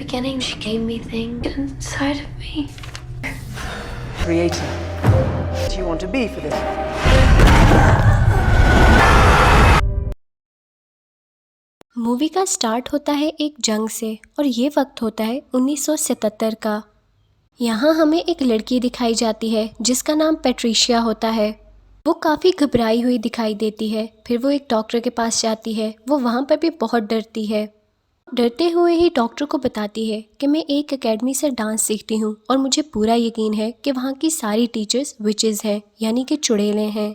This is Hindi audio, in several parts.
beginning, she gave me things inside of me. Creator. What do you want to be for this? Movie का स्टार्ट होता है एक जंग से और ये वक्त होता है 1977 का। यहाँ हमें एक लड़की दिखाई जाती है जिसका नाम पैट्रिशिया होता है। वो काफ़ी घबराई हुई दिखाई देती है। फिर वो एक डॉक्टर के पास जाती है। वो वहाँ पर भी बहुत डरती है। डरते हुए ही डॉक्टर को बताती है कि मैं एक एकेडमी से डांस सीखती हूँ और मुझे पूरा यकीन है कि वहाँ की सारी टीचर्स विचेस हैं, यानी कि चुड़ैलें हैं।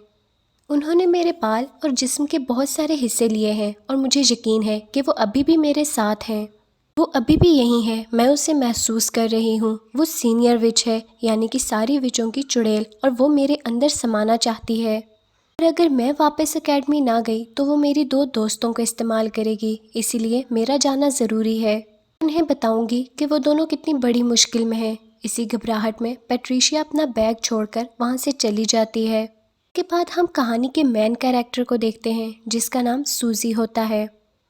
उन्होंने मेरे बाल और जिस्म के बहुत सारे हिस्से लिए हैं और मुझे यकीन है कि वो अभी भी मेरे साथ हैं। वो अभी भी यहीं है, मैं उसे महसूस कर रही हूँ। वो सीनियर विच है, यानी कि सारी विचों की चुड़ैल, और वो मेरे अंदर समाना चाहती है। और अगर मैं वापस एकेडमी ना गई तो वो मेरी 2 दोस्तों को इस्तेमाल करेगी, इसीलिए मेरा जाना ज़रूरी है। उन्हें बताऊंगी कि वो दोनों कितनी बड़ी मुश्किल में हैं। इसी घबराहट में पैट्रिशिया अपना बैग छोड़कर वहाँ से चली जाती है। के बाद हम कहानी के मेन कैरेक्टर को देखते हैं जिसका नाम सूजी होता है,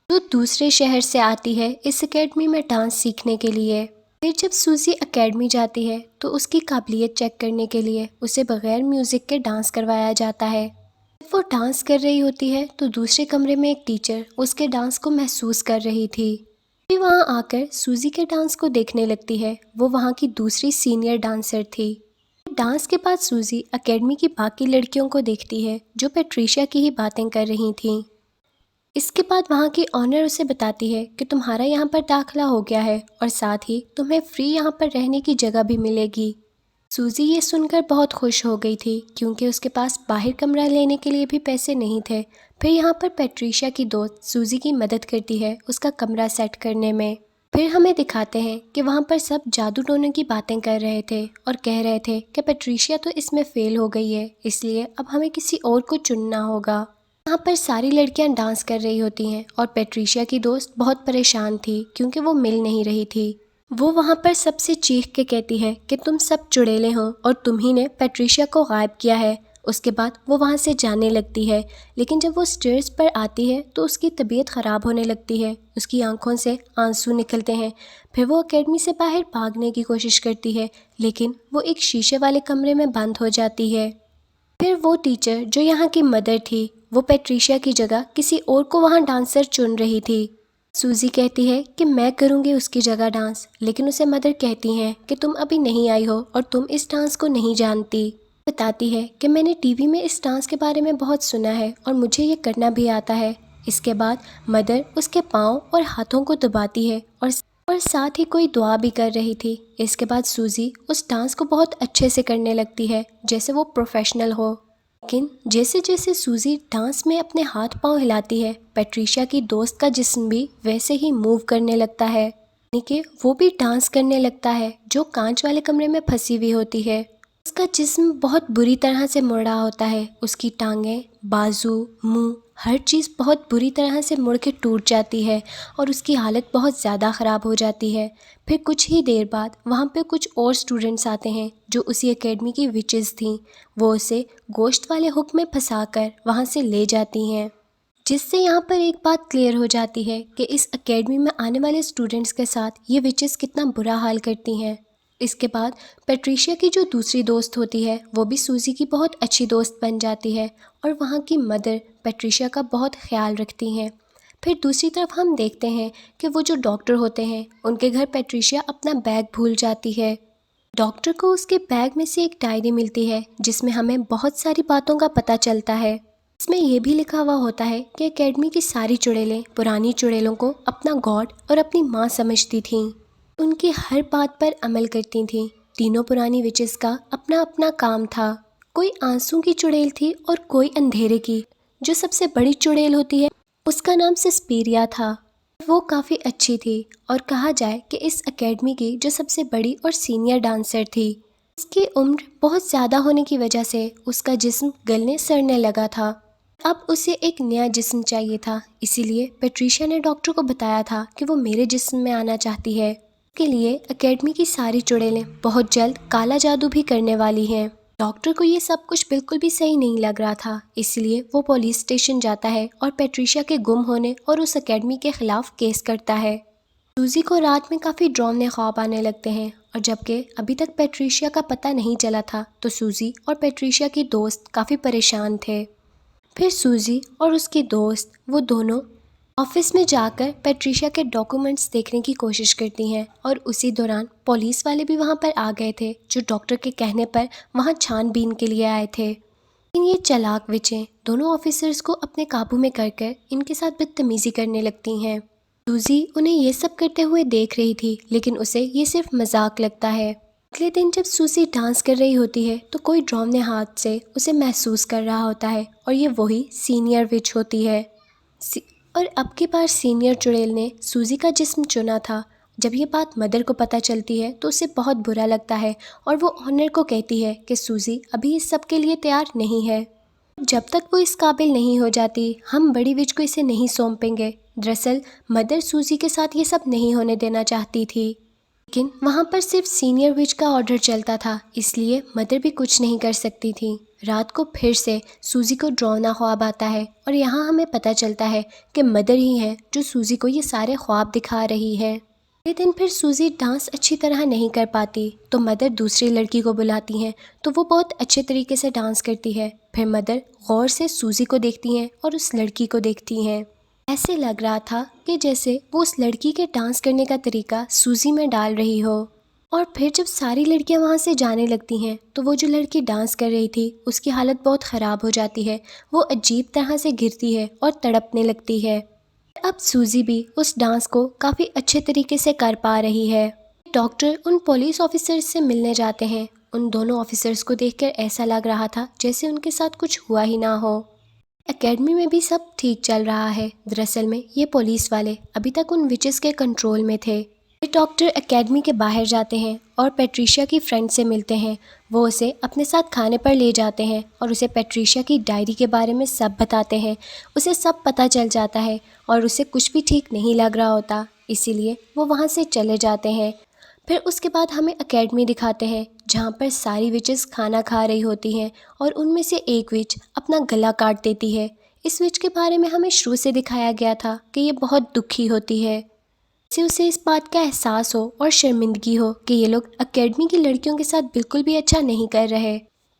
जो दूसरे शहर से आती है इस एकेडमी में डांस सीखने के लिए। फिर जब सूजी एकेडमी जाती है तो उसकी काबिलियत चेक करने के लिए उसे बगैर म्यूज़िक के डांस करवाया जाता है। जब वो डांस कर रही होती है तो दूसरे कमरे में एक टीचर उसके डांस को महसूस कर रही थी। फिर वहाँ आकर सूजी के डांस को देखने लगती है। वो वहाँ की दूसरी सीनियर डांसर थी। डांस के बाद सूजी एकेडमी की बाकी लड़कियों को देखती है जो पैट्रिशिया की ही बातें कर रही थीं। इसके बाद वहाँ की ऑनर उसे बताती है कि तुम्हारा यहाँ पर दाखिला हो गया है और साथ ही तुम्हें फ्री यहाँ पर रहने की जगह भी मिलेगी। सूजी ये सुनकर बहुत खुश हो गई थी क्योंकि उसके पास बाहर कमरा लेने के लिए भी पैसे नहीं थे। फिर यहाँ पर पैट्रिशिया की दोस्त सूजी की मदद करती है उसका कमरा सेट करने में। फिर हमें दिखाते हैं कि वहाँ पर सब जादू टोने की बातें कर रहे थे और कह रहे थे कि पैट्रिशिया तो इसमें फेल हो गई है, इसलिए अब हमें किसी और को चुनना होगा। यहाँ पर सारी लड़कियाँ डांस कर रही होती हैं और पैट्रिशिया की दोस्त बहुत परेशान थी क्योंकि वो मिल नहीं रही थी। वो वहाँ पर सबसे चीख के कहती है कि तुम सब चुड़ैलें हो और तुम ही ने पैट्रिशिया को गायब किया है। उसके बाद वो वहाँ से जाने लगती है, लेकिन जब वो स्टेयर्स पर आती है तो उसकी तबीयत ख़राब होने लगती है। उसकी आंखों से आंसू निकलते हैं। फिर वो एकेडमी से बाहर भागने की कोशिश करती है, लेकिन वो एक शीशे वाले कमरे में बंद हो जाती है। फिर वो टीचर जो यहाँ की मदर थी, वो पैट्रिशिया की जगह किसी और को वहाँ डांसर चुन रही थी। सूजी कहती है कि मैं करूँगी उसकी जगह डांस, लेकिन उसे मदर कहती हैं कि तुम अभी नहीं आई हो और तुम इस डांस को नहीं जानती। बताती है कि मैंने टीवी में इस डांस के बारे में बहुत सुना है और मुझे ये करना भी आता है। इसके बाद मदर उसके पाँव और हाथों को दबाती है और साथ ही कोई दुआ भी कर रही थी। इसके बाद सूजी उस डांस को बहुत अच्छे से करने लगती है जैसे वो प्रोफेशनल हो। लेकिन जैसे जैसे सूजी डांस में अपने हाथ पांव हिलाती है, पैट्रिशिया की दोस्त का जिस्म भी वैसे ही मूव करने लगता है, यानी कि वो भी डांस करने लगता है जो कांच वाले कमरे में फंसी हुई होती है। उसका जिस्म बहुत बुरी तरह से मुड़ा होता है। उसकी टांगें, बाजू, मुंह, हर चीज़ बहुत बुरी तरह से मुड़ के टूट जाती है और उसकी हालत बहुत ज़्यादा ख़राब हो जाती है। फिर कुछ ही देर बाद वहाँ पे कुछ और स्टूडेंट्स आते हैं जो उसी एकेडमी की विचेस थीं। वो उसे गोश्त वाले हुक में फंसाकर वहाँ से ले जाती हैं, जिससे यहाँ पर एक बात क्लियर हो जाती है कि इस एकेडमी में आने वाले स्टूडेंट्स के साथ ये विचेस कितना बुरा हाल करती हैं। इसके बाद पैट्रिशिया की जो दूसरी दोस्त होती है वो भी सूजी की बहुत अच्छी दोस्त बन जाती है और वहाँ की मदर पैट्रिशिया का बहुत ख्याल रखती हैं। फिर दूसरी तरफ हम देखते हैं कि वो जो डॉक्टर होते हैं उनके घर पैट्रिशिया अपना बैग भूल जाती है। डॉक्टर को उसके बैग में से एक डायरी मिलती है जिसमें हमें बहुत सारी बातों का पता चलता है। इसमें यह भी लिखा हुआ होता है कि एकेडमी की सारी चुड़ैलें पुरानी चुड़ैलों को अपना गॉड और अपनी माँ समझती थीं। उनकी हर बात पर अमल करती थीं। तीनों पुरानी विचेस का अपना अपना काम था। कोई आंसू की चुड़ैल थी और कोई अंधेरे की। जो सबसे बड़ी चुड़ैल होती है उसका नाम सस्पीरिया था। वो काफ़ी अच्छी थी और कहा जाए कि इस एकेडमी की जो सबसे बड़ी और सीनियर डांसर थी। उसकी उम्र बहुत ज़्यादा होने की वजह से उसका जिस्म गलने सड़ने लगा था। अब उसे एक नया जिस्म चाहिए था, इसीलिए पैट्रिशिया ने डॉक्टर को बताया था कि वो मेरे जिस्म में आना चाहती है। के लिए एकेडमी की सारी चुड़ैलें बहुत जल्द काला जादू भी करने वाली हैं। डॉक्टर को ये सब कुछ बिल्कुल भी सही नहीं लग रहा था, इसलिए वो पुलिस स्टेशन जाता है और पैट्रिशिया के गुम होने और उस एकेडमी के खिलाफ केस करता है। सूजी को रात में काफ़ी डरावने ख्वाब आने लगते हैं और जबकि अभी तक पेट्रिशिया का पता नहीं चला था तो सूजी और पेट्रिशिया की दोस्त काफ़ी परेशान थे। फिर सूजी और उसकी दोस्त वो दोनों ऑफिस में जाकर पेट्रिशिया के डॉक्यूमेंट्स देखने की कोशिश करती हैं और उसी दौरान पुलिस वाले भी वहाँ पर आ गए थे जो डॉक्टर के कहने पर वहाँ छानबीन के लिए आए थे। लेकिन ये चालाक विचें दोनों ऑफिसर्स को अपने काबू में कर इनके साथ बदतमीजी करने लगती हैं। सूजी उन्हें ये सब करते हुए देख रही थी लेकिन उसे ये सिर्फ मजाक लगता है। अगले दिन जब सूजी डांस कर रही होती है तो कोई डरावने हाथ से उसे महसूस कर रहा होता है और ये वही सीनियर विच होती है। और अब की बार सीनियर चुड़ैल ने सूजी का जिस्म चुना था। जब ये बात मदर को पता चलती है तो उसे बहुत बुरा लगता है और वो ऑनर को कहती है कि सूजी अभी इस सब के लिए तैयार नहीं है। जब तक वो इस काबिल नहीं हो जाती हम बड़ी विच को इसे नहीं सौंपेंगे। दरअसल मदर सूजी के साथ ये सब नहीं होने देना चाहती थी लेकिन वहाँ पर सिर्फ सीनियर विच का ऑर्डर चलता था इसलिए मदर भी कुछ नहीं कर सकती थी। रात को फिर से सूजी को डरावना ख्वाब आता है और यहाँ हमें पता चलता है कि मदर ही है जो सूजी को ये सारे ख्वाब दिखा रही है। अगले दिन फिर सूजी डांस अच्छी तरह नहीं कर पाती तो मदर दूसरी लड़की को बुलाती हैं तो वो बहुत अच्छे तरीके से डांस करती है। फिर मदर गौर से सूजी को देखती हैं और उस लड़की को देखती हैं। ऐसे लग रहा था कि जैसे वो उस लड़की के डांस करने का तरीका सूजी में डाल रही हो। और फिर जब सारी लड़कियां वहाँ से जाने लगती हैं तो वो जो लड़की डांस कर रही थी उसकी हालत बहुत ख़राब हो जाती है। वो अजीब तरह से गिरती है और तड़पने लगती है। अब सूजी भी उस डांस को काफ़ी अच्छे तरीके से कर पा रही है। डॉक्टर उन पुलिस ऑफिसर्स से मिलने जाते हैं। उन दोनों ऑफिसर्स को देखकर ऐसा लग रहा था जैसे उनके साथ कुछ हुआ ही ना हो। एकेडमी में भी सब ठीक चल रहा है। दरअसल में ये पुलिस वाले अभी तक उन विचेस के कंट्रोल में थे। डॉक्टर एकेडमी के बाहर जाते हैं और पेट्रिशिया की फ्रेंड से मिलते हैं। वो उसे अपने साथ खाने पर ले जाते हैं और उसे पेट्रिशिया की डायरी के बारे में सब बताते हैं। उसे सब पता चल जाता है और उसे कुछ भी ठीक नहीं लग रहा होता इसीलिए वो वहाँ से चले जाते हैं। फिर उसके बाद हमें एकेडमी दिखाते हैं जहाँ पर सारी विचेस खाना खा रही होती हैं और उनमें से एक विच अपना गला काट देती है। इस विच के बारे में हमें शुरू से दिखाया गया था कि ये बहुत दुखी होती है। से उसे इस बात का एहसास हो और शर्मिंदगी हो कि ये लोग एकेडमी की लड़कियों के साथ बिल्कुल भी अच्छा नहीं कर रहे।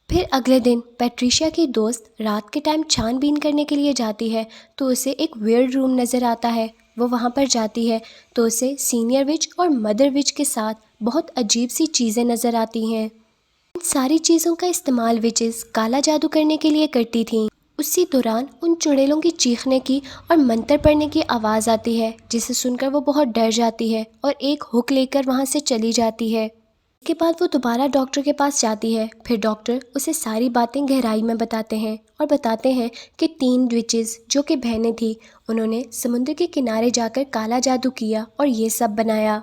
फिर अगले दिन पेट्रिशिया की दोस्त रात के टाइम छानबीन करने के लिए जाती है तो उसे एक वियर्ड रूम नज़र आता है। वो वहाँ पर जाती है तो उसे सीनियर विच और मदर विच के साथ बहुत अजीब सी चीज़ें नज़र आती हैं। इन सारी चीज़ों का इस्तेमाल विचेस काला जादू करने के लिए करती थीं। उसी दौरान उन चुड़ैलों की चीखने की और मंत्र पढ़ने की आवाज़ आती है जिसे सुनकर वो बहुत डर जाती है और एक हुक लेकर वहाँ से चली जाती है। इसके बाद वो दोबारा डॉक्टर के पास जाती है। फिर डॉक्टर उसे सारी बातें गहराई में बताते हैं और बताते हैं कि 3 विचेस जो कि बहनें थी उन्होंने समुद्र के किनारे जाकर काला जादू किया और ये सब बनाया।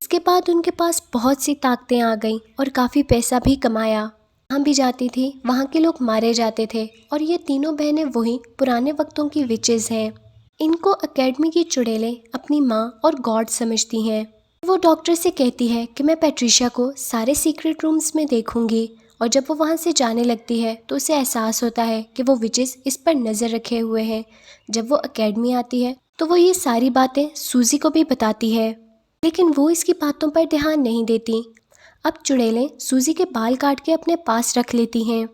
इसके बाद उनके पास बहुत सी ताकतें आ गईं और काफ़ी पैसा भी कमाया। जहाँ भी जाती थी वहाँ के लोग मारे जाते थे और ये तीनों बहनें वही पुराने वक्तों की विचेस हैं। इनको एकेडमी की चुड़ैलें अपनी माँ और गॉड समझती हैं। वो डॉक्टर से कहती है कि मैं पेट्रिशिया को सारे सीक्रेट रूम्स में देखूंगी और जब वो वहाँ से जाने लगती है तो उसे एहसास होता है कि वो विचेस इस पर नज़र रखे हुए हैं। जब वो एकेडमी आती है तो वो ये सारी बातें सूजी को भी बताती है लेकिन वो इसकी बातों पर ध्यान नहीं देती। अब चुड़ैलें सूजी के बाल काट के अपने पास रख लेती हैं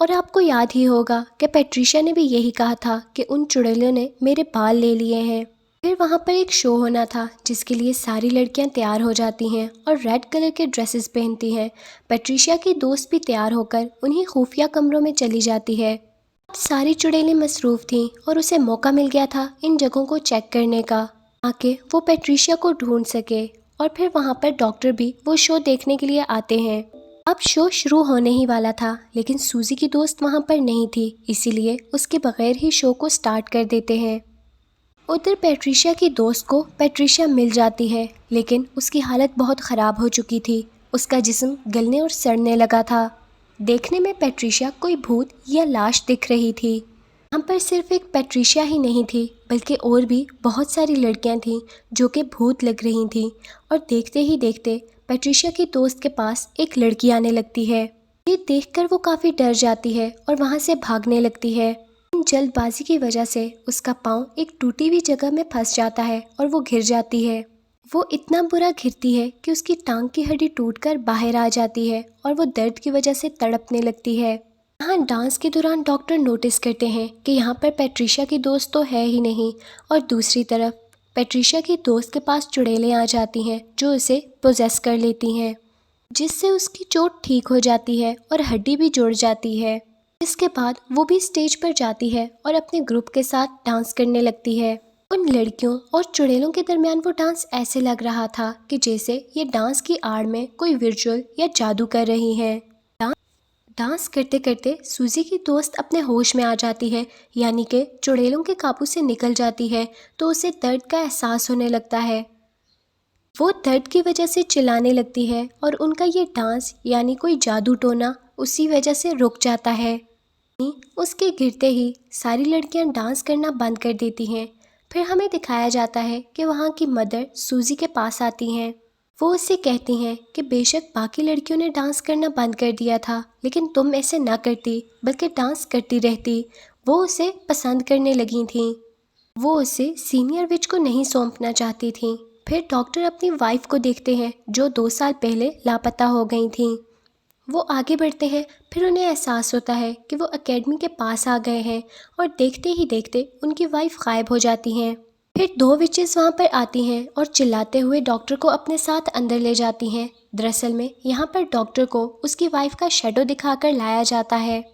और आपको याद ही होगा कि पेट्रिशिया ने भी यही कहा था कि उन चुड़ैलों ने मेरे बाल ले लिए हैं। फिर वहाँ पर एक शो होना था जिसके लिए सारी लड़कियाँ तैयार हो जाती हैं और रेड कलर के ड्रेसेस पहनती हैं। पेट्रिशिया की दोस्त भी तैयार होकर उन्हीं खुफिया कमरों में चली जाती है। अब सारी चुड़ैलें मसरूफ़ थीं और उसे मौका मिल गया था इन जगहों को चेक करने का ताकि वो पेट्रिशिया को ढूंढ सके। और फिर वहाँ पर डॉक्टर भी वो शो देखने के लिए आते हैं। अब शो शुरू होने ही वाला था लेकिन सूजी की दोस्त वहाँ पर नहीं थी इसीलिए उसके बगैर ही शो को स्टार्ट कर देते हैं। उधर पेट्रिशिया की दोस्त को पेट्रिशिया मिल जाती है लेकिन उसकी हालत बहुत ख़राब हो चुकी थी। उसका जिस्म गलने और सड़ने लगा था। देखने में पेट्रिशिया कोई भूत या लाश दिख रही थी। यहाँ पर सिर्फ एक पेट्रिशिया ही नहीं थी बल्कि और भी बहुत सारी लड़कियाँ थीं जो कि भूत लग रही थीं। और देखते ही देखते पेट्रिशिया की दोस्त के पास एक लड़की आने लगती है। ये देखकर वो काफ़ी डर जाती है और वहाँ से भागने लगती है। जल्दबाजी की वजह से उसका पाँव एक टूटी हुई जगह में फंस जाता है और वो गिर जाती है। वो इतना बुरा गिरती है कि उसकी टांग की हड्डी टूटकर बाहर आ जाती है और वो दर्द की वजह से तड़पने लगती है। यहाँ डांस के दौरान डॉक्टर नोटिस करते हैं कि यहाँ पर पैट्रिशिया की दोस्त तो है ही नहीं, और दूसरी तरफ पैट्रिशिया की दोस्त के पास चुड़ैलें आ जाती हैं जो उसे पोजेस कर लेती हैं, जिससे उसकी चोट ठीक हो जाती है और हड्डी भी जुड़ जाती है। इसके बाद वो भी स्टेज पर जाती है और अपने ग्रुप के साथ डांस करने लगती है। उन लड़कियों और चुड़ैलों के दरमियान वो डांस ऐसे लग रहा था कि जैसे ये डांस की आड़ में कोई विजुअल या जादू कर रही हैं। डांस करते करते सूजी की दोस्त अपने होश में आ जाती है, यानी कि चुड़ैलों के काबू से निकल जाती है, तो उसे दर्द का एहसास होने लगता है। वो दर्द की वजह से चिल्लाने लगती है और उनका ये डांस यानी कोई जादू टोना उसी वजह से रुक जाता है। उसके गिरते ही सारी लड़कियां डांस करना बंद कर देती हैं। फिर हमें दिखाया जाता है कि वहाँ की मदर सूजी के पास आती हैं। वो उससे कहती हैं कि बेशक बाकी लड़कियों ने डांस करना बंद कर दिया था, लेकिन तुम ऐसे ना करती बल्कि डांस करती रहती। वो उसे पसंद करने लगी थीं। वो उसे सीनियर विच को नहीं सौंपना चाहती थीं। फिर डॉक्टर अपनी वाइफ को देखते हैं जो 2 साल पहले लापता हो गई थीं। वो आगे बढ़ते हैं, फिर उन्हें एहसास होता है कि वो एकेडमी के पास आ गए हैं और देखते ही देखते उनकी वाइफ गायब हो जाती हैं। फिर 2 विचेस वहाँ पर आती हैं और चिल्लाते हुए डॉक्टर को अपने साथ अंदर ले जाती हैं। दरअसल में यहाँ पर डॉक्टर को उसकी वाइफ का शैडो दिखाकर लाया जाता है।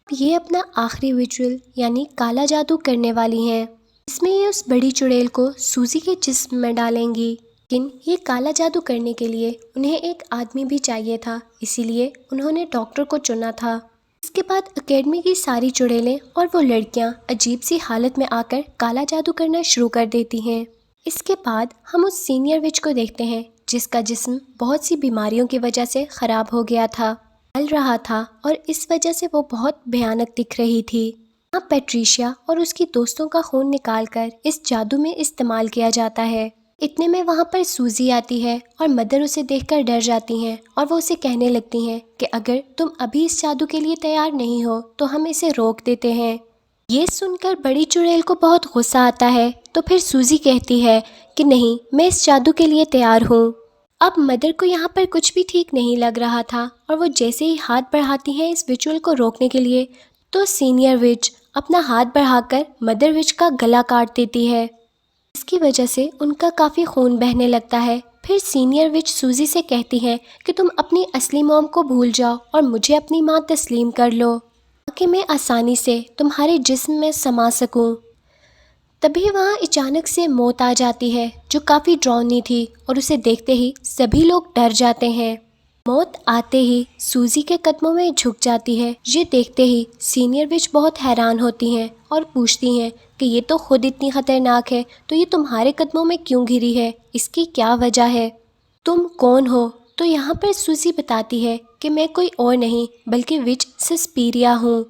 ये अपना आखिरी विजुअल यानी काला जादू करने वाली हैं। इसमें ये उस बड़ी चुड़ैल को सूजी के जिस्म में डालेंगी, लेकिन ये काला जादू करने के लिए उन्हें एक आदमी भी चाहिए था, इसीलिए उन्होंने डॉक्टर को चुना था। इसके बाद एकेडमी की सारी चुड़ैलें और वो लड़कियां अजीब सी हालत में आकर काला जादू करना शुरू कर देती हैं। इसके बाद हम उस सीनियर विच को देखते हैं जिसका जिस्म बहुत सी बीमारियों की वजह से ख़राब हो गया था, जल रहा था और इस वजह से वो बहुत भयानक दिख रही थी। यहाँ पैट्रिशिया और उसकी दोस्तों का खून निकालकर इस जादू में इस्तेमाल किया जाता है। इतने में वहाँ पर सूजी आती है और मदर उसे देखकर डर जाती हैं और वो उसे कहने लगती हैं कि अगर तुम अभी इस जादू के लिए तैयार नहीं हो तो हम इसे रोक देते हैं। ये सुनकर बड़ी चुड़ैल को बहुत गुस्सा आता है, तो फिर सूजी कहती है कि नहीं, मैं इस जादू के लिए तैयार हूँ। अब मदर को यहाँ पर कुछ भी ठीक नहीं लग रहा था और वो जैसे ही हाथ बढ़ाती हैं इस विजुअल को रोकने के लिए, तो सीनियर विच अपना हाथ बढ़ाकर मदर विच का गला काट देती है। इसकी वजह से उनका काफ़ी खून बहने लगता है। फिर सीनियर विच सूजी से कहती हैं कि तुम अपनी असली मॉम को भूल जाओ और मुझे अपनी माँ तस्लीम कर लो, ताकि मैं आसानी से तुम्हारे जिस्म में समा सकूं। तभी वहाँ अचानक से मौत आ जाती है जो काफ़ी डरावनी थी और उसे देखते ही सभी लोग डर जाते हैं। मौत आते ही सूजी के कदमों में झुक जाती है। ये देखते ही सीनियर विच बहुत हैरान होती हैं और पूछती हैं कि ये तो खुद इतनी ख़तरनाक है, तो ये तुम्हारे कदमों में क्यों गिरी है, इसकी क्या वजह है, तुम कौन हो? तो यहाँ पर सूजी बताती है कि मैं कोई और नहीं बल्कि विच सस्पीरिया हूँ।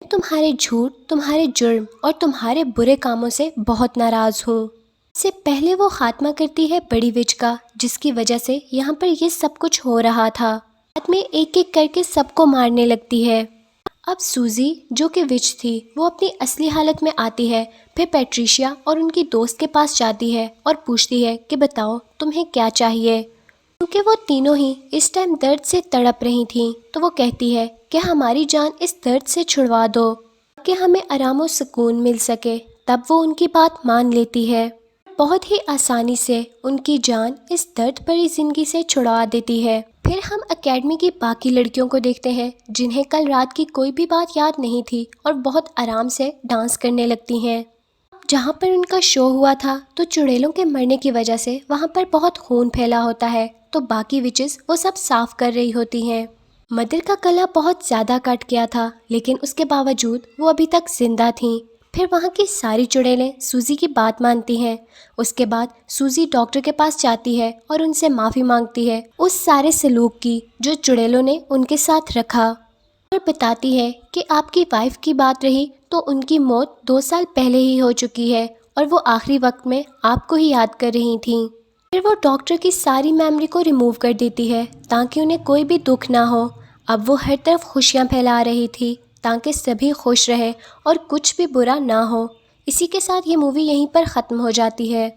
तुम्हारे झूठ, तुम्हारे जुर्म और तुम्हारे बुरे कामों से बहुत नाराज़ हूँ। इससे पहले वो खात्मा करती है बड़ी विच का, जिसकी वजह से यहाँ पर ये सब कुछ हो रहा था। बाद में एक एक करके सबको मारने लगती है। अब सूजी जो कि विच थी वो अपनी असली हालत में आती है। फिर पैट्रिशिया और उनकी दोस्त के पास जाती है और पूछती है कि बताओ तुम्हें क्या चाहिए, क्योंकि वो तीनों ही इस टाइम दर्द से तड़प रही थीं। तो वो कहती है कि हमारी जान इस दर्द से छुड़वा दो कि हमें आराम और सुकून मिल सके। तब वो उनकी बात मान लेती है। बहुत ही आसानी से उनकी जान इस दर्द भरी ज़िंदगी से छुड़वा देती है। फिर हम एकेडमी की बाकी लड़कियों को देखते हैं जिन्हें कल रात की कोई भी बात याद नहीं थी और बहुत आराम से डांस करने लगती हैं। जहाँ पर उनका शो हुआ था तो चुड़ैलों के मरने की वजह से वहाँ पर बहुत खून फैला होता है, तो बाकी विचेस वो सब साफ कर रही होती हैं। मदर का गला बहुत ज़्यादा कट गया था, लेकिन उसके बावजूद वो अभी तक जिंदा थीं। फिर वहाँ की सारी चुड़ैलें सूजी की बात मानती हैं। उसके बाद सूजी डॉक्टर के पास जाती है और उनसे माफ़ी मांगती है उस सारे सलूक की जो चुड़ैलों ने उनके साथ रखा, और बताती है कि आपकी वाइफ की बात रही तो उनकी मौत 2 साल पहले ही हो चुकी है और वो आखिरी वक्त में आपको ही याद कर रही थीं। फिर वो डॉक्टर की सारी मेमोरी को रिमूव कर देती है ताकि उन्हें कोई भी दुख ना हो। अब वो हर तरफ खुशियाँ फैला रही थी ताकि सभी खुश रहें और कुछ भी बुरा ना हो। इसी के साथ ये मूवी यहीं पर ख़त्म हो जाती है।